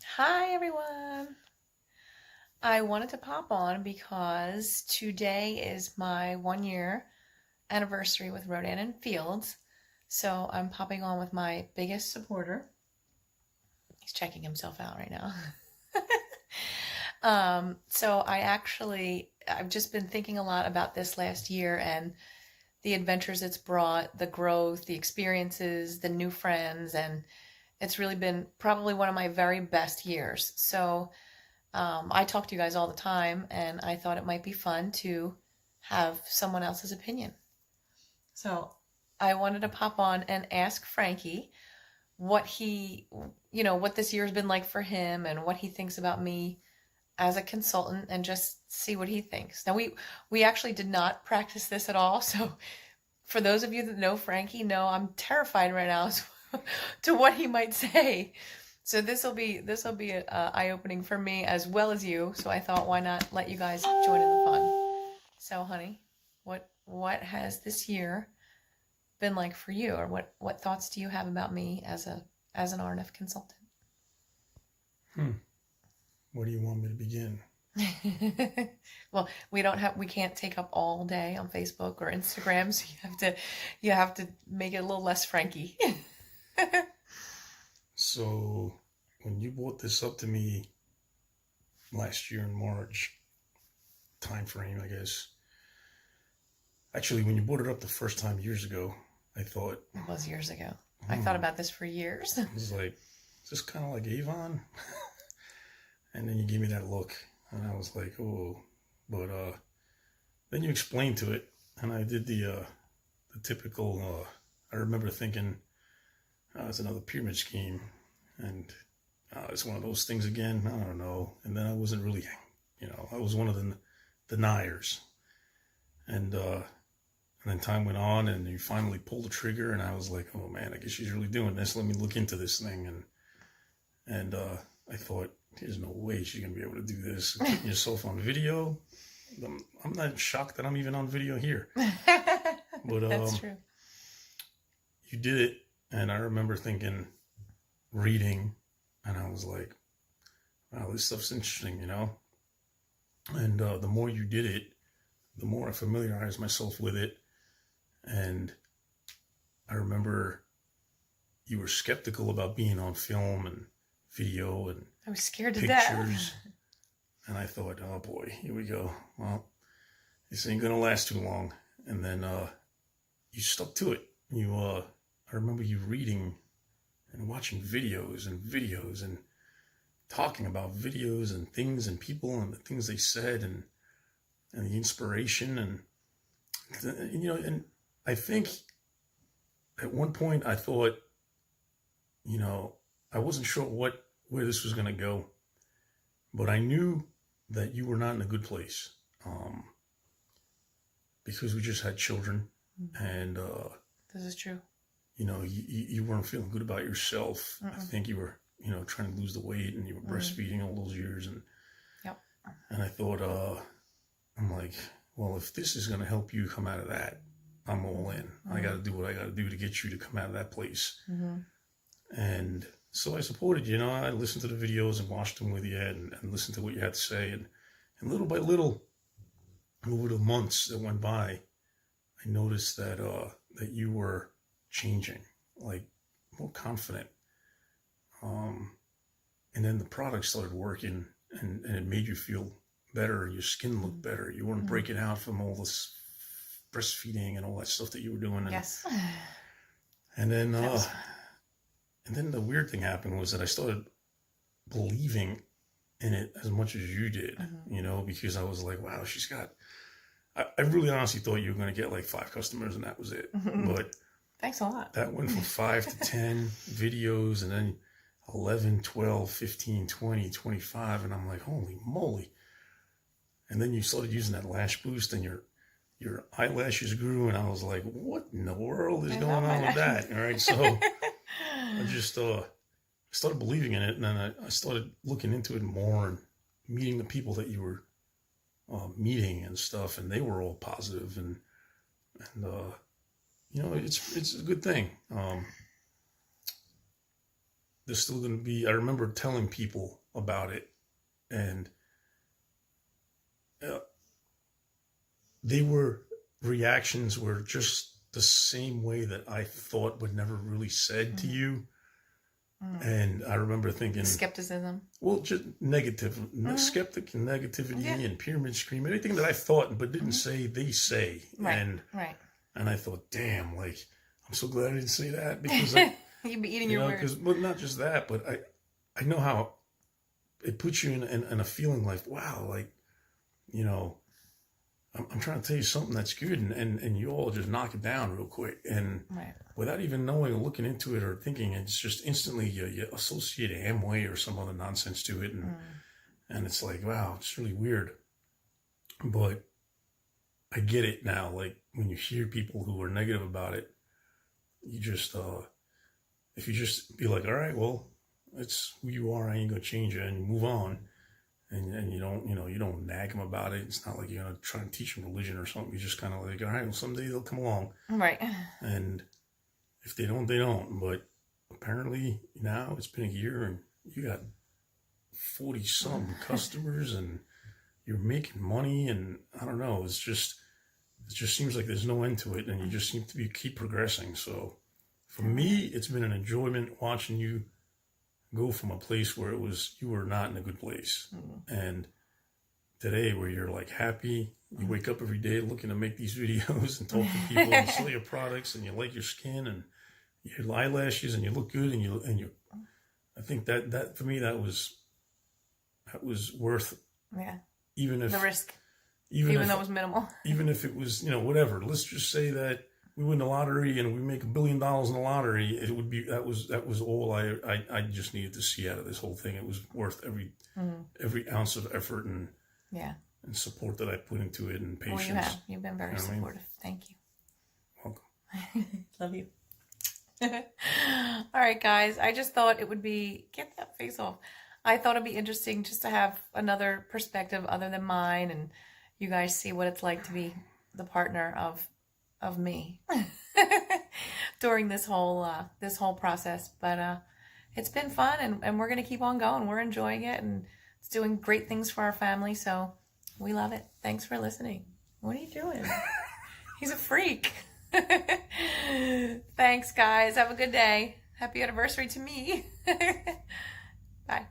Hi everyone. I wanted to pop on because today is my 1 year anniversary with Rodan and Fields. So I'm popping on with my biggest supporter. He's checking himself out right now. So I've just been thinking a lot about this last year and the adventures it's brought, the growth, the experiences, the new friends, and it's really been probably one of my very best years. So I talk to you guys all the time, and I thought it might be fun to have someone else's opinion. So I wanted to pop on and ask Frankie what what this year's been like for him and what he thinks about me as a consultant and just see what he thinks. Now we actually did not practice this at all, so for those of you that know Frankie, know I'm terrified right now to what he might say. So this will be eye opening for me as well as you. So I thought, why not let you guys join in the fun? So, honey, what has this year been like for you, or what thoughts do you have about me as an RNF consultant? Hmm. Where do you want me to begin? Well, we can't take up all day on Facebook or Instagram, so you have to make it a little less Frankie. So, when you brought this up to me last year in March time frame, I guess. Actually, when you brought it up the first time years ago, I thought It was years ago. I thought about this for years. I was like, is this kind of like Avon? And then you gave me that look, and I was like, oh. But then you explained to it, and I did the typical. I remember thinking, it's another pyramid scheme, and it's one of those things again. I don't know. And then I wasn't really, I was one of the deniers. And then time went on, and you finally pulled the trigger, and I was like, oh man, I guess she's really doing this. Let me look into this thing. And I thought, there's no way she's gonna be able to do this. Putting yourself on video. I'm not shocked that I'm even on video here. But That's true. you did it, and I remember thinking, reading, and I was like, wow, this stuff's interesting, And the more you did it, the more I familiarized myself with it. And I remember you were skeptical about being on film and video and I was scared to death. pictures. And I thought, oh boy, here we go. Well, this ain't gonna last too long. And then you stuck to it. I remember you reading and watching videos and talking about videos and things and people and the things they said and the inspiration and I think at one point I thought, I wasn't sure where this was going to go, but I knew that you were not in a good place, because we just had children, and This is true. you weren't feeling good about yourself. I Mm-mm. think you were trying to lose the weight, and you were breastfeeding all those years, and Yep. I thought, I'm like, well, if this is going to help you come out of that, I'm all in. I got to do what I got to do to get you to come out of that place. Mm-hmm. And so I supported you. I listened to the videos and watched them with you and listened to what you had to say. And little by little, over the months that went by, I noticed that you were changing, like more confident. And then the product started working, and it made you feel better. Your skin looked better. You weren't breaking out from all this breastfeeding and all that stuff that you were doing. And, Yes. and then was- and then the weird thing happened was that I started believing in it as much as you did, because I was like, wow, I really honestly thought you were going to get like 5 customers and that was it. But Thanks a lot. that went from 5 to 10 videos, and then 11, 12, 15, 20, 25. And I'm like, holy moly. And then you started using that lash boost, and your eyelashes grew, and I was like, what in the world is going on with that? All right. So I just started believing in it, and then I started looking into it more and meeting the people that you were meeting and stuff, and they were all positive, and it's a good thing. there's still going to be, I remember telling people about it, and uh, reactions were just the same way that I thought but never really said to you. And I remember thinking skepticism. Well, just negative, skeptic and negativity and pyramid scheme, anything that I thought but didn't say, they say. And I thought, damn, like, I'm so glad I didn't say that, because you'd be eating your words. But not just that, but I know how it puts you in a feeling like, wow, like, you know, I'm trying to tell you something that's good, and you all just knock it down real quick, and without even knowing or looking into it or thinking, it's just instantly you associate Amway or some other nonsense to it, and it's like, wow, it's really weird. But I get it now. Like, when you hear people who are negative about it, you just if you just be like, all right, well, it's who you are, I ain't gonna change it, and you move on. And you don't, you don't nag them about it. It's not like you're going to try and teach them religion or something. You just kind of like, all right, well, someday they'll come along. Right. And if they don't, they don't. But apparently now it's been a year and you got 40-something customers and you're making money. And I don't know, it just seems like there's no end to it. And you just seem to keep progressing. So for me, it's been an enjoyment watching you go from a place where you were not in a good place, and today where you're like happy, you wake up every day looking to make these videos and talk to people and sell your products, and you like your skin and your eyelashes and you look good, and you I think that for me that was worth even if the risk, even though it was minimal, even if it was whatever. Let's just say that we win the lottery and we make $1 billion in the lottery, it would be that was all I just needed to see out of this whole thing. It was worth every ounce of effort and support that I put into it, and patience. Well, you've been very supportive. Thank you. Welcome. Love you. All right, guys. I just thought it would be, get that face off. I thought it'd be interesting just to have another perspective other than mine, and you guys see what it's like to be the partner of me during this whole process. But it's been fun, and we're gonna keep on going. We're enjoying it, and it's doing great things for our family, so we love it. Thanks for listening. What are you doing? He's a freak. Thanks, guys. Have a good day. Happy anniversary to me. Bye.